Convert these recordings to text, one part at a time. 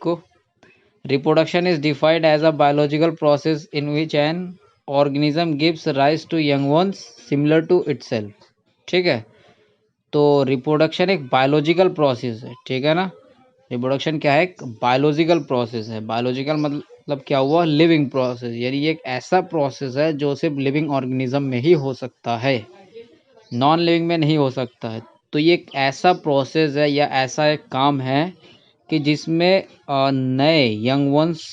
को। Reproduction is defined as a biological process in which an organism gives rise to young ones similar to itself. ठीक है, तो reproduction एक biological process है, ठीक है ना। रिप्रोडक्शन क्या है, एक बायोलॉजिकल प्रोसेस है। बायोलॉजिकल मतलब क्या हुआ, लिविंग प्रोसेस, यानी ये एक ऐसा प्रोसेस है जो सिर्फ लिविंग ऑर्गेनिज्म में ही हो सकता है, नॉन लिविंग में नहीं हो सकता है। तो ये एक ऐसा प्रोसेस है या ऐसा एक काम है कि जिसमें नए यंग वंस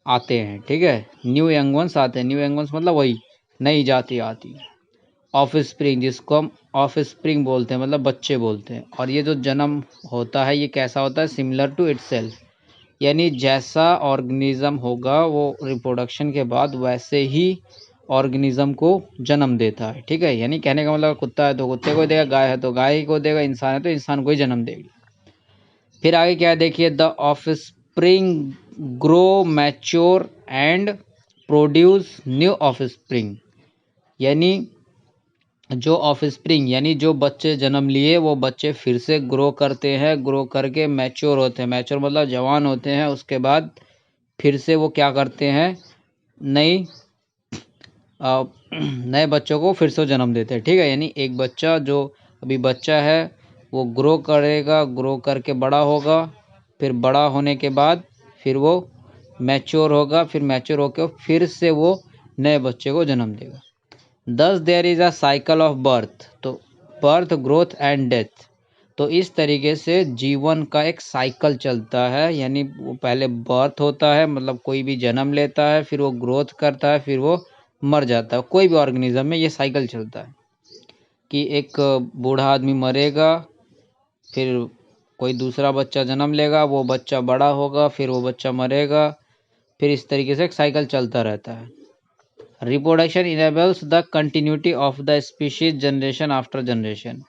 आते हैं, ठीक है, न्यू यंग वंस आते हैं। न्यू यंग वंस मतलब वही नई जाति आती है। ऑफ स्प्रिंग, जिसको हम ऑफ स्प्रिंग बोलते हैं, मतलब बच्चे बोलते हैं। और ये जो जन्म होता है ये कैसा होता है, सिमिलर टू इटसेल्फ, यानी जैसा ऑर्गेनिज्म होगा वो रिप्रोडक्शन के बाद वैसे ही ऑर्गेनिज्म को जन्म देता है। ठीक है, यानी कहने का मतलब कुत्ता है तो कुत्ते को देगा, गाय है तो गाय को देगा, इंसान है तो इंसान को ही जन्म देगी। फिर आगे क्या है देखिए, the of spring grow mature and produce new of spring, यानी जो ऑफ स्प्रिंग यानी जो बच्चे जन्म लिए वो बच्चे फिर से ग्रो करते हैं, ग्रो करके मैच्योर होते हैं। मैच्योर मतलब जवान होते हैं। उसके बाद फिर से वो क्या करते हैं, नई नए बच्चों को फिर से जन्म देते हैं। ठीक है, यानी एक बच्चा जो अभी बच्चा है वो ग्रो करेगा, ग्रो करके बड़ा होगा, फिर बड़ा होने के बाद फिर वो मैच्योर होगा, फिर मैच्योर होकर फिर से वो नए बच्चे को जन्म देगा। Thus there is a cycle of birth, तो बर्थ, ग्रोथ एंड डेथ। तो इस तरीके से जीवन का एक साइकिल चलता है, यानी वो पहले बर्थ होता है, मतलब कोई भी जन्म लेता है, फिर वो ग्रोथ करता है, फिर वो मर जाता है। कोई भी ऑर्गेनिज्म में ये साइकिल चलता है कि एक बूढ़ा आदमी मरेगा, फिर कोई दूसरा बच्चा जन्म लेगा, वो बच्चा बड़ा होगा, फिर वो बच्चा मरेगा, फिर इस तरीके से एक साइकिल चलता रहता है। Reproduction enables the continuity of the species generation after generation.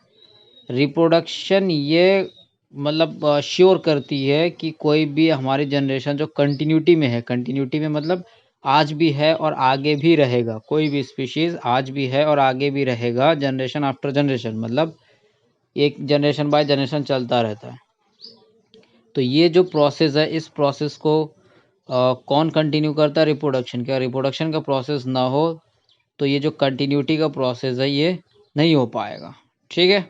Reproduction ये मतलब श्योर करती है कि कोई भी हमारी जनरेशन जो कंटिन्यूटी में है, कंटिन्यूटी में मतलब आज भी है और आगे भी रहेगा, कोई भी स्पीशीज आज भी है और आगे भी रहेगा, जनरेशन आफ्टर जनरेशन मतलब एक जनरेशन बाय जनरेशन चलता रहता है। तो ये जो प्रोसेस है, इस प्रोसेस को कौन कंटिन्यू करता है, रिप्रोडक्शन। क्या रिप्रोडक्शन का प्रोसेस ना हो तो ये जो कंटिन्यूटी का प्रोसेस है ये नहीं हो पाएगा। ठीक है,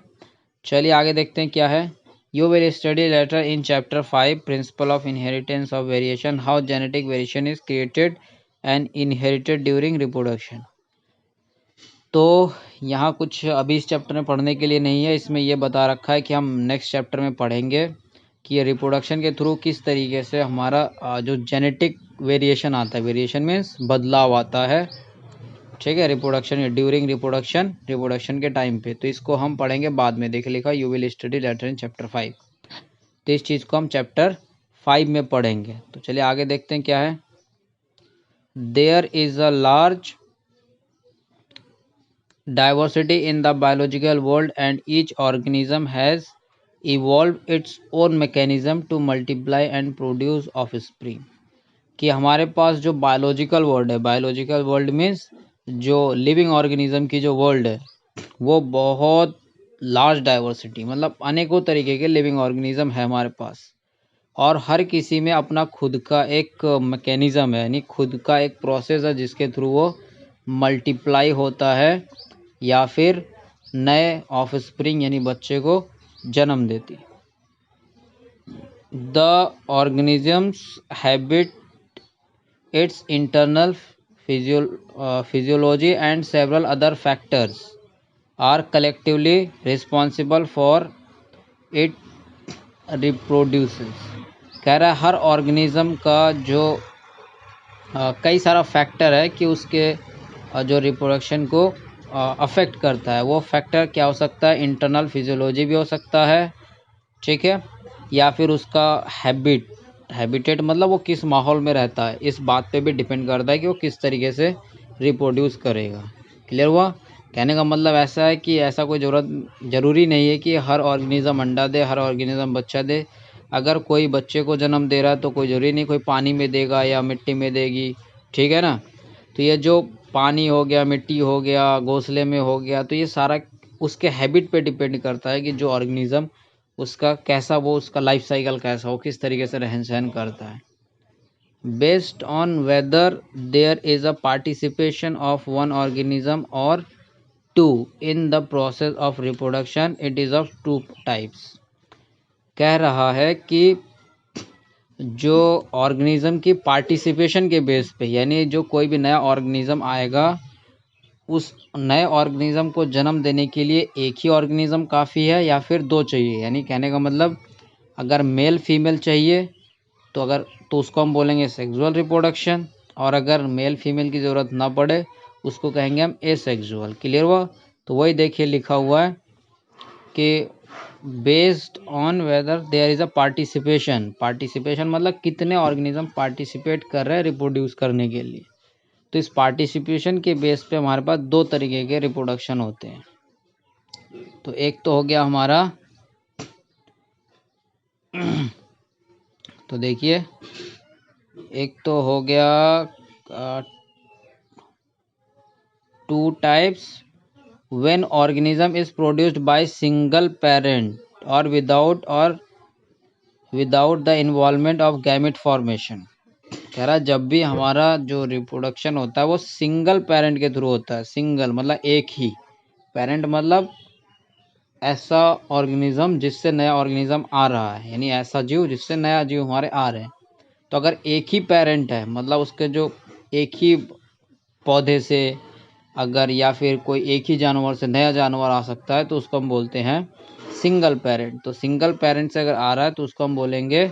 चलिए आगे देखते हैं क्या है। You will study letter in chapter 5 principle of inheritance of variation, how genetic variation is created and inherited during reproduction. तो यहाँ कुछ अभी इस चैप्टर में पढ़ने के लिए नहीं है, इसमें ये बता रखा है कि हम नेक्स्ट चैप्टर में पढ़ेंगे कि ये रिप्रोडक्शन के थ्रू किस तरीके से हमारा जो जेनेटिक वेरिएशन आता है, वेरिएशन मीन्स बदलाव आता है, ठीक है, रिप्रोडक्शन ड्यूरिंग रिप्रोडक्शन के टाइम पे। तो इसको हम पढ़ेंगे बाद में। देख लिखा you will study letter in chapter 5, तो इस चीज़ को हम चैप्टर 5 में पढ़ेंगे। तो चलिए आगे देखते हैं क्या है। There is a large diversity in the biological world and each organism has evolved its own mechanism to multiply and produce offspring। कि हमारे पास जो बायोलॉजिकल वर्ल्ड है, बायोलॉजिकल वर्ल्ड मीन्स जो लिविंग ऑर्गेनिज्म की जो वर्ल्ड है वो बहुत लार्ज डाइवर्सिटी, मतलब अनेकों तरीके के लिविंग ऑर्गेनिज्म है हमारे पास, और हर किसी में अपना खुद का एक मैकेनिज़्म है, यानी खुद का एक प्रोसेस है जिसके थ्रू वो मल्टीप्लाई होता है या फिर नए ऑफ स्प्रिंग यानी बच्चे को जन्म देती। The organisms habitat, its internal physiology and several other factors are collectively responsible for it reproduces. कह रहा है हर ऑर्गेनिज्म का जो कई सारा फैक्टर है कि उसके जो रिप्रोडक्शन को अफेक्ट करता है। वो फैक्टर क्या हो सकता है, इंटरनल फिजियोलॉजी भी हो सकता है, ठीक है, या फिर उसका हैबिटेट मतलब वो किस माहौल में रहता है, इस बात पे भी डिपेंड करता है कि वो किस तरीके से रिप्रोड्यूस करेगा। क्लियर हुआ। कहने का मतलब ऐसा है कि ऐसा कोई ज़रूरी नहीं है कि हर ऑर्गेनिज्म अंडा दे, हर ऑर्गेनिज्म बच्चा दे। अगर कोई बच्चे को जन्म दे रहा है तो कोई ज़रूरी नहीं कोई पानी में देगा या मिट्टी में देगी, ठीक है ना। तो ये जो पानी हो गया, मिट्टी हो गया, घोंसले में हो गया, तो ये सारा उसके हैबिट पे डिपेंड करता है कि जो ऑर्गेनिज्म उसका कैसा वो उसका लाइफ साइकिल कैसा हो, किस तरीके से रहन सहन करता है। Based on whether there is a participation of one organism और two in the process of reproduction, it is of two types. कह रहा है कि जो ऑर्गेनिज्म की पार्टिसिपेशन के बेस पे, यानी जो कोई भी नया ऑर्गेनिज्म आएगा, उस नए ऑर्गेनिज्म को जन्म देने के लिए एक ही ऑर्गेनिज्म काफ़ी है या फिर दो चाहिए। यानी कहने का मतलब अगर मेल फीमेल चाहिए तो उसको हम बोलेंगे सेक्सुअल रिप्रोडक्शन, और अगर मेल फीमेल की ज़रूरत ना पड़े उसको कहेंगे हम एसेक्सुअल। क्लियर हुआ? तो वही देखिए लिखा हुआ है कि based on whether there is a participation मतलब कितने ऑर्गेनिज्म पार्टिसिपेट कर रहे हैं रिप्रोड्यूस करने के लिए। तो इस पार्टिसिपेशन के बेस पे हमारे पास दो तरीके के रिप्रोडक्शन होते हैं। तो एक तो हो गया हमारा तो देखिए एक तो हो गया two types when organism is produced by single parent और without the involvement of gamete formation. कह रहा जब भी हमारा जो रिप्रोडक्शन होता है वो सिंगल पेरेंट के थ्रू होता है। सिंगल मतलब एक ही, पेरेंट मतलब ऐसा ऑर्गेनिज्म जिससे नया ऑर्गेनिज्म आ रहा है, यानी ऐसा जीव जिससे नया जीव हमारे आ रहे हैं। तो अगर एक ही पेरेंट है मतलब उसके जो एक ही पौधे से अगर या फिर कोई एक ही जानवर से नया जानवर आ सकता है तो उसको हम बोलते हैं सिंगल पेरेंट। तो सिंगल पेरेंट से अगर आ रहा है तो उसको हम बोलेंगे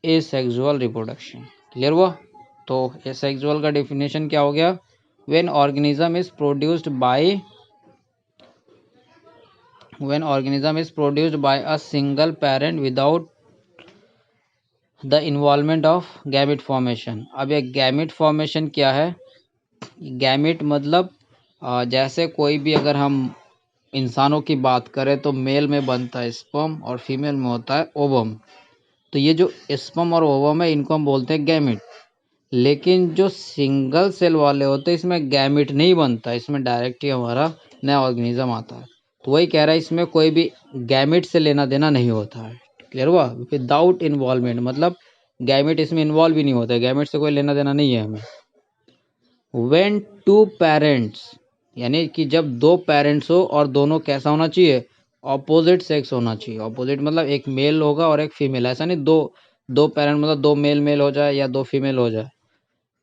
एसेक्सुअल रिप्रोडक्शन। क्लियर हुआ? तो एसेक्सुअल का डेफिनेशन क्या हो गया? When organism is produced bye a single parent without the involvement of gamete formation. अब ये गैमेट फॉर्मेशन क्या है? गैमेट मतलब जैसे कोई भी अगर हम इंसानों की बात करें तो मेल में बनता है स्पर्म और फीमेल में होता है ओवम। तो ये जो स्पर्म और ओवम है इनको हम बोलते हैं गैमेट। लेकिन जो सिंगल सेल वाले होते हैं इसमें गैमेट नहीं बनता, इसमें डायरेक्ट ही हमारा नया ऑर्गेनिज्म आता है। तो वही कह रहा है इसमें कोई भी गैमेट से लेना देना नहीं होता है। क्लियर हुआ? विदाउट इन्वॉल्वमेंट मतलब गैमेट इसमें इन्वॉल्व ही नहीं होता है, गैमेट से कोई लेना देना नहीं है हमें। व्हेन टू पेरेंट्स यानी कि जब दो पेरेंट्स हो और दोनों कैसा होना चाहिए? ऑपोजिट सेक्स होना चाहिए। ऑपोजिट मतलब एक मेल होगा और एक फीमेल, ऐसा नहीं दो पेरेंट मतलब दो मेल हो जाए या दो फीमेल हो जाए।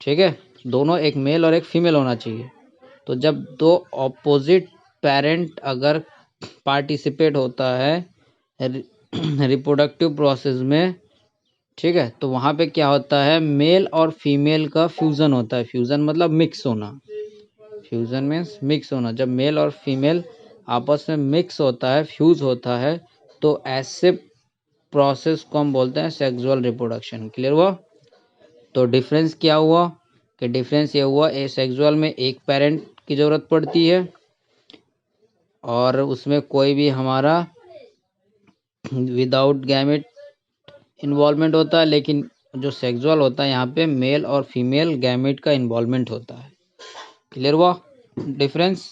ठीक है, दोनों एक मेल और एक फीमेल होना चाहिए। तो जब दो ऑपोजिट पेरेंट अगर पार्टिसिपेट होता है रिप्रोडक्टिव प्रोसेस में, ठीक है, तो वहाँ पे क्या होता है? मेल और फीमेल का फ्यूज़न होता है। फ्यूज़न मतलब मिक्स होना। फ्यूज़न मीन्स मिक्स होना। जब मेल और फीमेल आपस में मिक्स होता है, फ्यूज़ होता है, तो ऐसे प्रोसेस को हम बोलते हैं सेक्सुअल रिप्रोडक्शन। क्लियर हुआ? तो डिफरेंस क्या हुआ? कि डिफरेंस ये हुआ एसेक्सुअल में एक पेरेंट की ज़रूरत पड़ती है और उसमें कोई भी हमारा विदाउट गैमेट इन्वॉल्वमेंट होता है, लेकिन जो सेक्सुअल होता है यहाँ पे मेल और फीमेल गैमेट का इन्वॉल्वमेंट होता है। क्लियर हुआ डिफरेंस?